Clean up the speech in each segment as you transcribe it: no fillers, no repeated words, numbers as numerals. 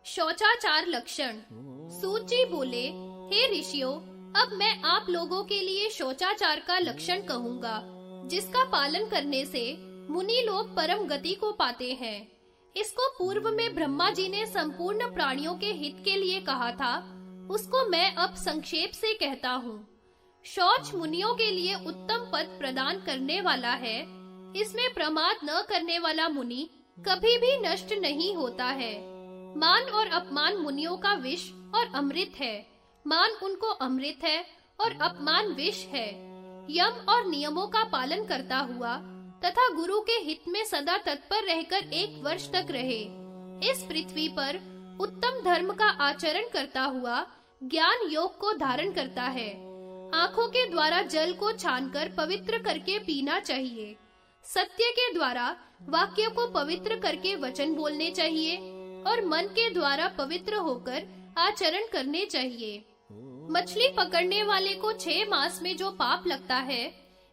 शौचाचार लक्षण। सूत जी बोले, हे ऋषियों, अब मैं आप लोगों के लिए शौचाचार का लक्षण कहूँगा, जिसका पालन करने से मुनि लोग परम गति को पाते हैं। इसको पूर्व में ब्रह्मा जी ने संपूर्ण प्राणियों के हित के लिए कहा था, उसको मैं अब संक्षेप से कहता हूँ। शौच मुनियों के लिए उत्तम पद प्रदान करने वाला है। इसमें प्रमाद न करने वाला मुनि कभी भी नष्ट नहीं होता है। मान और अपमान मुनियों का विष और अमृत है। मान उनको अमृत है और अपमान विष है। यम और नियमों का पालन करता हुआ तथा गुरु के हित में सदा तत्पर रहकर 1 वर्ष तक रहे। इस पृथ्वी पर उत्तम धर्म का आचरण करता हुआ ज्ञान योग को धारण करता है। आँखों के द्वारा जल को छानकर पवित्र करके पीना चाहिए। सत्य के द्वारा वाक्य को पवित्र करके वचन बोलने चाहिए और मन के द्वारा पवित्र होकर आचरण करने चाहिए। मछली पकड़ने वाले को 6 मास में जो पाप लगता है,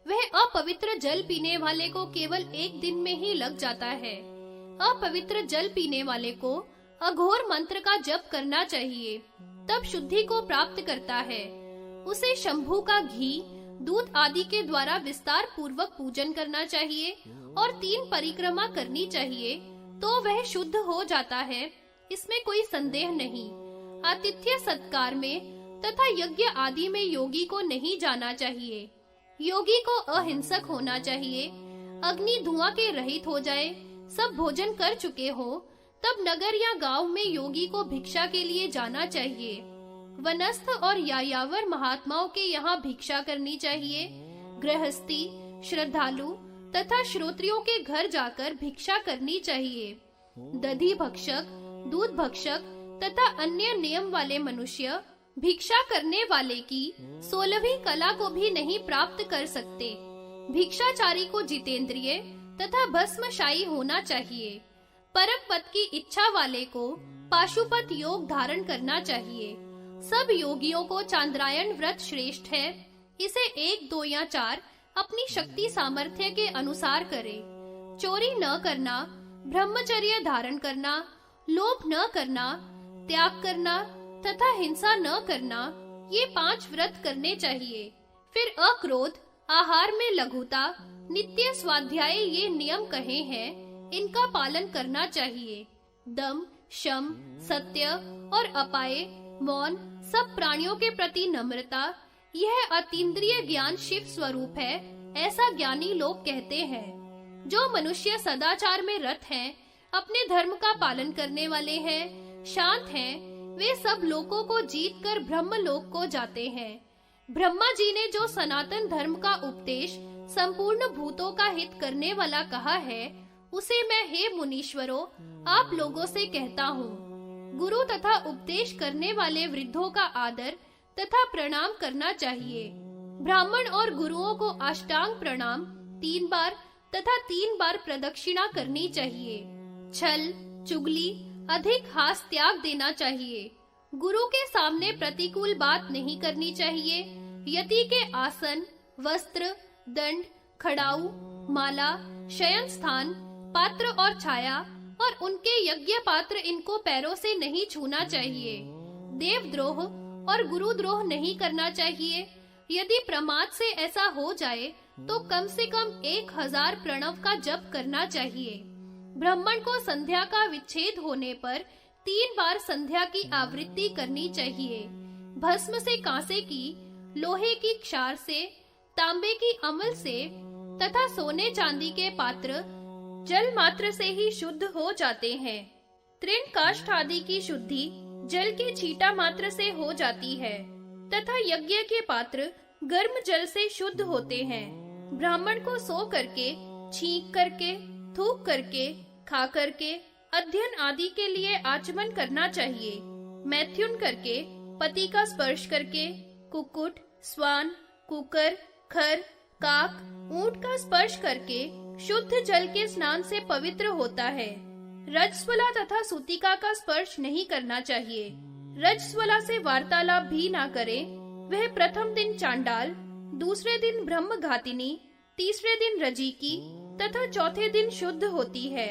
वह अपवित्र जल पीने वाले को केवल 1 दिन में ही लग जाता है। अपवित्र जल पीने वाले को अघोर मंत्र का जप करना चाहिए, तब शुद्धि को प्राप्त करता है। उसे शंभू का घी, दूध आदि के द्वारा विस्तार पूर्वक पूजन करना चाहिए और 3 परिक्रमा करनी चाहिए, तो वह शुद्ध हो जाता है, इसमें कोई संदेह नहीं। आतिथ्य सत्कार में तथा यज्ञ आदि में योगी को नहीं जाना चाहिए। योगी को अहिंसक होना चाहिए। अग्नि धुआं के रहित हो जाए, सब भोजन कर चुके हो, तब नगर या गांव में योगी को भिक्षा के लिए जाना चाहिए। वनस्थ और यायावर महात्माओं के यहाँ भिक्षा करनी चाहिए। गृहस्थी, श्रद्धालु तथा श्रोत्रियों के घर जाकर भिक्षा करनी चाहिए। दधी भक्षक, दूध भक्षक तथा अन्य नियम वाले मनुष्य भिक्षा करने वाले की 16वीं कला को भी नहीं प्राप्त कर सकते। भिक्षाचारी को जितेंद्रिय तथा भस्मशायी होना चाहिए। परम पद की इच्छा वाले को पाशुपत योग धारण करना चाहिए। सब योगियों को चांद्रायण व्रत श्रेष्ठ है। इसे 1, 2 या 4 अपनी शक्ति सामर्थ्य के अनुसार करे। चोरी न करना, ब्रह्मचर्य धारण करना, लोभ न करना, त्याग करना तथा हिंसा न करना, ये 5 व्रत करने चाहिए। फिर अक्रोध, आहार में लघुता, नित्य स्वाध्याय, ये नियम कहे हैं, इनका पालन करना चाहिए। दम, शम, सत्य और अपाय, मौन, सब प्राणियों के प्रति नम्रता, यह अतीन्द्रिय ज्ञान शिव स्वरूप है, ऐसा ज्ञानी लोग कहते हैं। जो मनुष्य सदाचार में रत हैं, अपने धर्म का पालन करने वाले हैं, शांत हैं, वे सब लोकों को जीतकर ब्रह्म लोक को जाते हैं। ब्रह्मा जी ने जो सनातन धर्म का उपदेश संपूर्ण भूतों का हित करने वाला कहा है, उसे मैं हे मुनीश्वरों आप लोगों से कहता हूँ। गुरु तथा उपदेश करने वाले वृद्धों का आदर तथा प्रणाम करना चाहिए। ब्राह्मण और गुरुओं को अष्टांग प्रणाम 3 बार तथा 3 बार प्रदक्षिणा करनी चाहिए। छल, चुगली, अधिक हास त्याग देना चाहिए। गुरु के सामने प्रतिकूल बात नहीं करनी चाहिए। यति के आसन, वस्त्र, दंड, खड़ाऊ, माला, शयन स्थान, पात्र और छाया और उनके यज्ञ पात्र, इनको पैरों से नहीं छूना चाहिए। देवद्रोह और गुरुद्रोह नहीं करना चाहिए। यदि प्रमाद से ऐसा हो जाए तो कम से कम 1000 प्रणव का जप करना चाहिए। ब्राह्मण को संध्या का विच्छेद होने पर 3 बार संध्या की आवृत्ति करनी चाहिए। भस्म से कांसे की, लोहे की क्षार से, तांबे की अमल से तथा सोने चांदी के पात्र जल मात्र से ही शुद्ध हो जाते हैं। तृण काष्ठ आदि की शुद्धि जल के छींटा मात्र से हो जाती है तथा यज्ञ के पात्र गर्म जल से शुद्ध होते हैं। ब्राह्मण को सो करके, छींक करके, थूक करके, खा करके, अध्ययन आदि के लिए आचमन करना चाहिए। मैथुन करके, पति का स्पर्श करके, कुक्कुट, स्वान, कुकर, खर, काक, ऊंट का स्पर्श करके शुद्ध जल के स्नान से पवित्र होता है। रजस्वला तथा सूतिका का स्पर्श नहीं करना चाहिए। रजस्वला से वार्तालाप भी ना करे। वह प्रथम दिन चांडाल, दूसरे दिन ब्रह्मघातिनी, तीसरे दिन रजीकी तथा चौथे दिन शुद्ध होती है।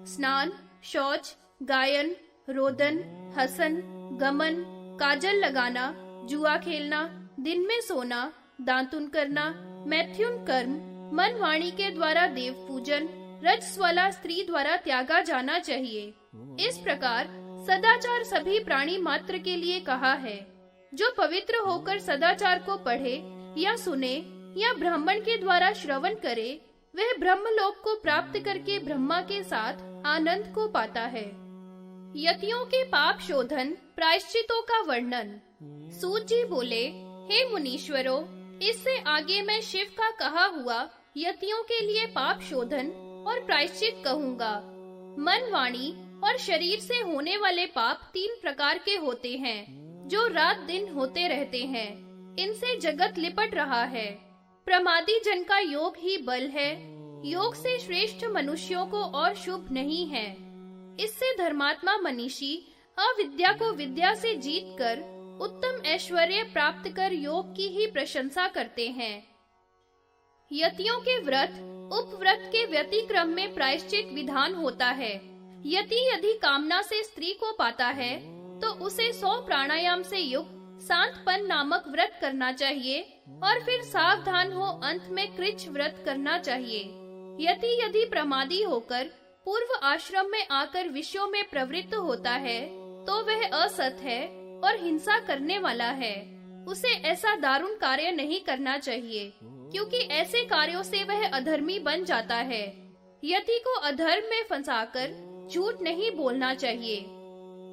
स्नान, शौच, गायन, रोदन, हसन, गमन, काजल लगाना, जुआ खेलना, दिन में सोना, दांतुन करना, मैथुन कर्म, मन वाणी के द्वारा देव पूजन, रजस्वला स्त्री द्वारा त्यागा जाना चाहिए। इस प्रकार सदाचार सभी प्राणी मात्र के लिए कहा है। जो पवित्र होकर सदाचार को पढ़े या सुने या ब्राह्मण के द्वारा श्रवण करे, वह ब्रह्मलोक को प्राप्त करके ब्रह्मा के साथ आनंद को पाता है। यतियों के पाप शोधन प्रायश्चितों का वर्णन। सूत जी बोले, हे मुनीश्वरों, इससे आगे मैं शिव का कहा हुआ यतियों के लिए पाप शोधन और प्रायश्चित कहूँगा। मन, वाणी और शरीर से होने वाले पाप 3 प्रकार के होते हैं, जो रात दिन होते रहते हैं। इनसे जगत लिपट रहा है। प्रमादी जन का योग ही बल है। योग से श्रेष्ठ मनुष्यों को और शुभ नहीं है। इससे धर्मात्मा मनीषी अविद्या को विद्या से जीतकर उत्तम ऐश्वर्य प्राप्त कर योग की ही प्रशंसा करते हैं। यतियों के व्रत उपव्रत के व्यतिक्रम में प्रायश्चित विधान होता है। यति यदि कामना से स्त्री को पाता है तो उसे 100 प्राणायाम से युक्त सांतपन नामक व्रत करना चाहिए और फिर सावधान हो अंत में कृच्छ व्रत करना चाहिए। यति यदि प्रमादी होकर पूर्व आश्रम में आकर विषयों में प्रवृत्त होता है तो वह असत है और हिंसा करने वाला है। उसे ऐसा दारुण कार्य नहीं करना चाहिए, क्योंकि ऐसे कार्यों से वह अधर्मी बन जाता है। यति को अधर्म में फंसाकर झूठ नहीं बोलना चाहिए।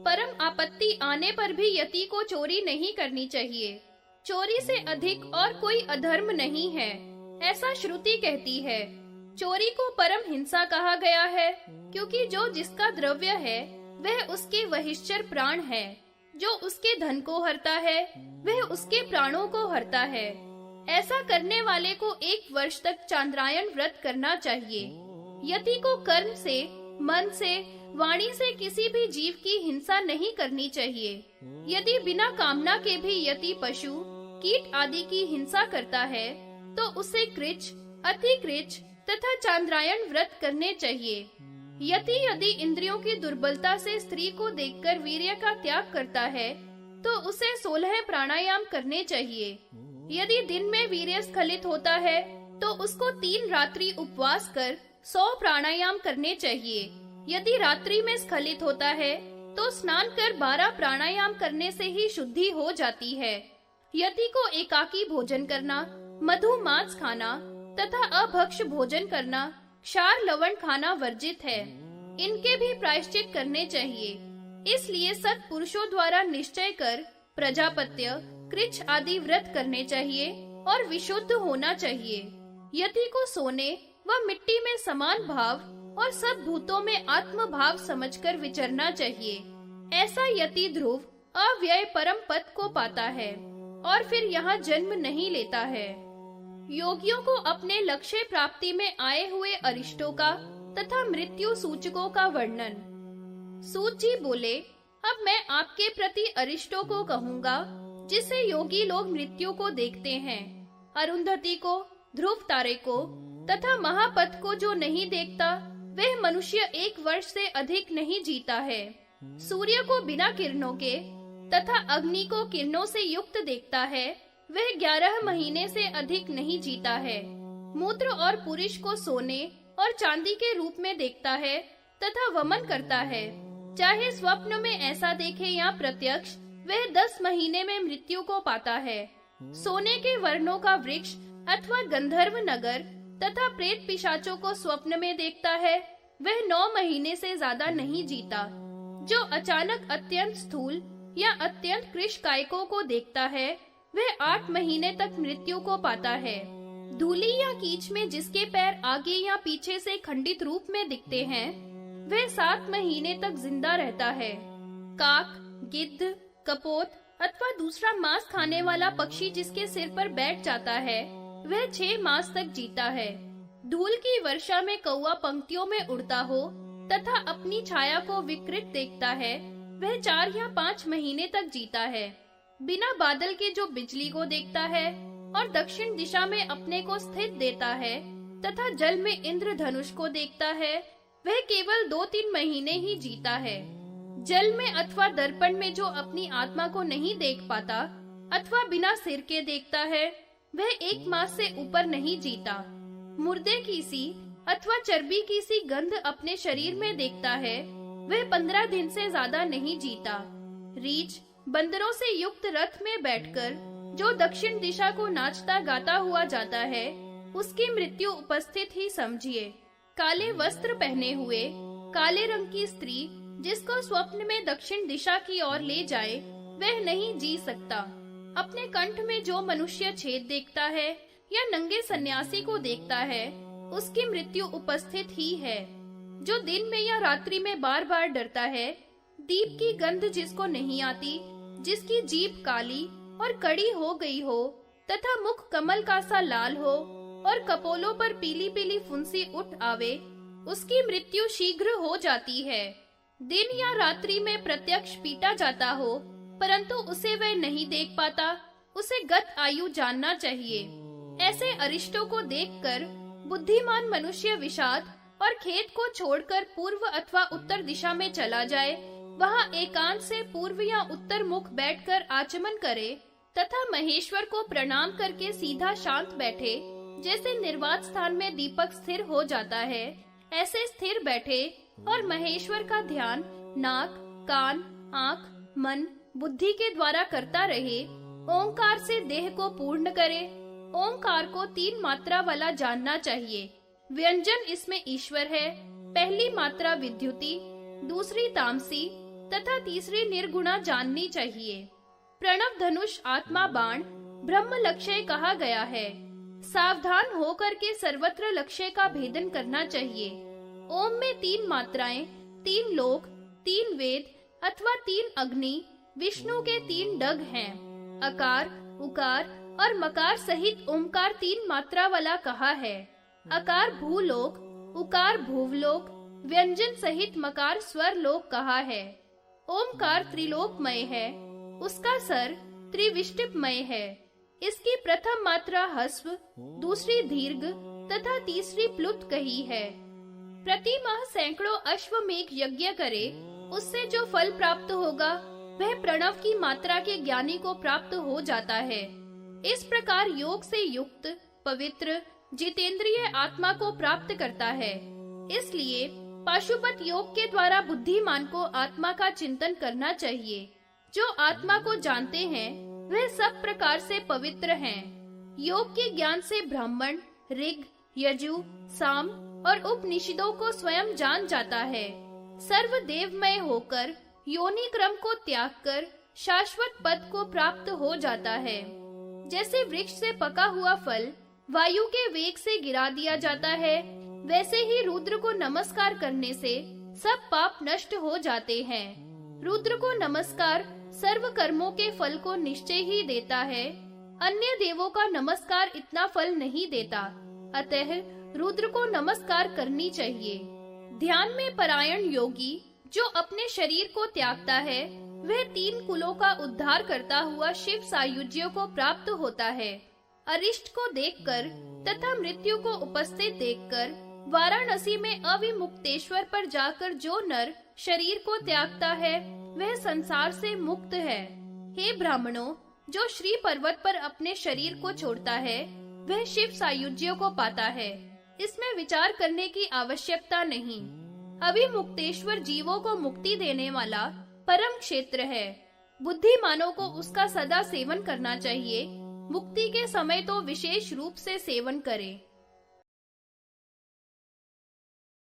परम आपत्ति आने पर भी यति को चोरी नहीं करनी चाहिए। चोरी से अधिक और कोई अधर्म नहीं है, ऐसा श्रुति कहती है। चोरी को परम हिंसा कहा गया है, क्योंकि जो जिसका द्रव्य है वह उसके वहिश्चर प्राण है। जो उसके धन को हरता है वह उसके प्राणों को हरता है। ऐसा करने वाले को 1 वर्ष तक चांद्रायन व्रत करना चाहिए। यति को कर्म से, मन से, वाणी से किसी भी जीव की हिंसा नहीं करनी चाहिए। यदि बिना कामना के भी यति पशु, कीट आदि की हिंसा करता है तो उसे कृच्छ, अतिकृच्छ तथा चांद्रायन व्रत करने चाहिए। यति यदि इंद्रियों की दुर्बलता से स्त्री को देखकर वीर्य का त्याग करता है तो उसे 16 प्राणायाम करने चाहिए। यदि दिन में वीर्य स्खलित होता है तो उसको 3 रात्रि उपवास कर 100 प्राणायाम करने चाहिए। यदि रात्रि में स्खलित होता है तो स्नान कर 12 प्राणायाम करने से ही शुद्धि हो जाती है। यति को एकाकी भोजन करना, मधु मांस खाना तथा अभक्ष भोजन करना, क्षार लवण खाना वर्जित है। इनके भी प्रायश्चित करने चाहिए। इसलिए सत्पुरुषों द्वारा निश्चय कर प्रजापत्य, कृच्छ आदि व्रत करने चाहिए और विशुद्ध होना चाहिए। यति को सोने व मिट्टी में समान भाव और सब भूतों में आत्म भाव समझकर विचरना चाहिए। ऐसा यति ध्रुव अव्यय परम पद को पाता है और फिर यहाँ जन्म नहीं लेता है। योगियों को अपने लक्ष्य प्राप्ति में आए हुए अरिष्टों का तथा मृत्यु सूचकों का वर्णन। सूत जी बोले, अब मैं आपके प्रति अरिष्टों को कहूँगा जिससे योगी लोग मृत्यु को देखते हैं। अरुंधति को, ध्रुव तारे को तथा महापथ को जो नहीं देखता वह मनुष्य 1 वर्ष से अधिक नहीं जीता है। सूर्य को बिना किरणों के तथा अग्नि को किरणों से युक्त देखता है, वह 11 महीने से अधिक नहीं जीता है। मूत्र और पुरुष को सोने और चांदी के रूप में देखता है तथा वमन करता है। चाहे स्वप्न में ऐसा देखे या प्रत्यक्ष, वह 10 महीने में मृत्यु को पाता है। सोने के वर्णों का वृक्ष अथवा गंधर्व नगर तथा प्रेत पिशाचों को स्वप्न में देखता है, वह 9 महीने से ज्यादा नहीं जीता। जो अचानक अत्यंत स्थूल या अत्यंत कृशकायकों को देखता है, वह 8 महीने तक मृत्यु को पाता है। धूली या कीच में जिसके पैर आगे या पीछे से खंडित रूप में दिखते हैं, वह 7 महीने तक जिंदा रहता है। काक, गिद्ध, कपोत अथवा दूसरा मांस खाने वाला पक्षी जिसके सिर पर बैठ जाता है, वह 6 मास तक जीता है। धूल की वर्षा में कौवा पंक्तियों में उड़ता हो तथा अपनी छाया को विकृत देखता है, वह 4 या 5 महीने तक जीता है। बिना बादल के जो बिजली को देखता है और दक्षिण दिशा में अपने को स्थित देता है तथा जल में इंद्रधनुष को देखता है, वह केवल 2-3 महीने ही जीता है। जल में अथवा दर्पण में जो अपनी आत्मा को नहीं देख पाता अथवा बिना सिर के देखता है, वह 1 मास से ऊपर नहीं जीता। मुर्दे की सी अथवा चर्बी की सी गंध अपने शरीर में देखता है, वह 15 दिन से ज्यादा नहीं जीता। रीछ बंदरों से युक्त रथ में बैठकर जो दक्षिण दिशा को नाचता गाता हुआ जाता है, उसकी मृत्यु उपस्थित ही समझिए। काले वस्त्र पहने हुए काले रंग की स्त्री जिसको स्वप्न में दक्षिण दिशा की ओर ले जाए, वह नहीं जी सकता। अपने कंठ में जो मनुष्य छेद देखता है या नंगे सन्यासी को देखता है, उसकी मृत्यु उपस्थित ही है। जो दिन में या रात्रि में बार बार डरता है, दीप की गंध जिसको नहीं आती, जिसकी जीभ काली और कड़ी हो गई हो तथा मुख कमल का सा लाल हो और कपोलों पर पीली पीली फुंसी उठ आवे, उसकी मृत्यु शीघ्र हो जाती है। दिन या रात्रि में प्रत्यक्ष पीटा जाता हो परंतु उसे वह नहीं देख पाता, उसे गत आयु जानना चाहिए। ऐसे अरिष्टों को देखकर बुद्धिमान मनुष्य विषाद और खेत को छोड़कर पूर्व अथवा उत्तर दिशा में चला जाए, वहां एकांत से पूर्व या उत्तर मुख बैठकर आचमन करे तथा महेश्वर को प्रणाम करके सीधा शांत बैठे। जैसे निर्वात स्थान में दीपक स्थिर हो जाता है, ऐसे स्थिर बैठे और महेश्वर का ध्यान नाक, कान, आँख, मन, बुद्धि के द्वारा करता रहे। ओंकार से देह को पूर्ण करे। ओंकार को 3 मात्रा वाला जानना चाहिए। व्यंजन इसमें ईश्वर है। पहली मात्रा विद्युति, दूसरी तामसी तथा तीसरी निर्गुणा जाननी चाहिए। प्रणव धनुष आत्मा बाण ब्रह्म लक्ष्य कहा गया है। सावधान होकर के सर्वत्र लक्ष्य का भेदन करना चाहिए। ओम में 3 मात्राएं, 3 लोक, 3 वेद अथवा 3 अग्नि, विष्णु के 3 डग हैं। अकार, उकार और मकार सहित ओमकार 3 मात्रा वाला कहा है। अकार भूलोक, उकार भूवलोक, व्यंजन सहित मकार स्वर लोक कहा है। ओमकार त्रिलोकमय है, उसका सर त्रिविष्टिपमय है। इसकी प्रथम मात्रा हस्व, दूसरी दीर्घ तथा तीसरी प्लुत कही है। प्रति माह सैकड़ों अश्वमेघ यज्ञ करे, उससे जो फल प्राप्त होगा वह प्रणव की मात्रा के ज्ञानी को प्राप्त हो जाता है। इस प्रकार योग से युक्त पवित्र जितेंद्रिय आत्मा को प्राप्त करता है। इसलिए पाशुपत योग के द्वारा बुद्धिमान को आत्मा का चिंतन करना चाहिए। जो आत्मा को जानते हैं वह सब प्रकार से पवित्र हैं। योग के ज्ञान से ब्राह्मण, ऋग, यजु, साम और उपनिषदों को स्वयं जान जाता है। सर्व देवमय होकर योनि क्रम को त्याग कर शाश्वत पद को प्राप्त हो जाता है। जैसे वृक्ष से पका हुआ फल वायु के वेग से गिरा दिया जाता है, वैसे ही रुद्र को नमस्कार करने से सब पाप नष्ट हो जाते हैं। रुद्र को नमस्कार सर्व कर्मों के फल को निश्चय ही देता है। अन्य देवों का नमस्कार इतना फल नहीं देता, अतः रुद्र को नमस्कार करनी चाहिए। ध्यान में परायण योगी जो अपने शरीर को त्यागता है, वह 3 कुलों का उद्धार करता हुआ शिव सायुज्य को प्राप्त होता है। अरिष्ट को देखकर तथा मृत्यु को उपस्थित देखकर वाराणसी में अविमुक्तेश्वर पर जाकर जो नर शरीर को त्यागता है, वह संसार से मुक्त है। हे ब्राह्मणों, जो श्री पर्वत पर अपने शरीर को छोड़ता है, वह शिव सायुज्य को पाता है। इसमें विचार करने की आवश्यकता नहीं। अविमुक्तेश्वर जीवों को मुक्ति देने वाला परम क्षेत्र है। बुद्धिमानों को उसका सदा सेवन करना चाहिए। मुक्ति के समय तो विशेष रूप से सेवन करें।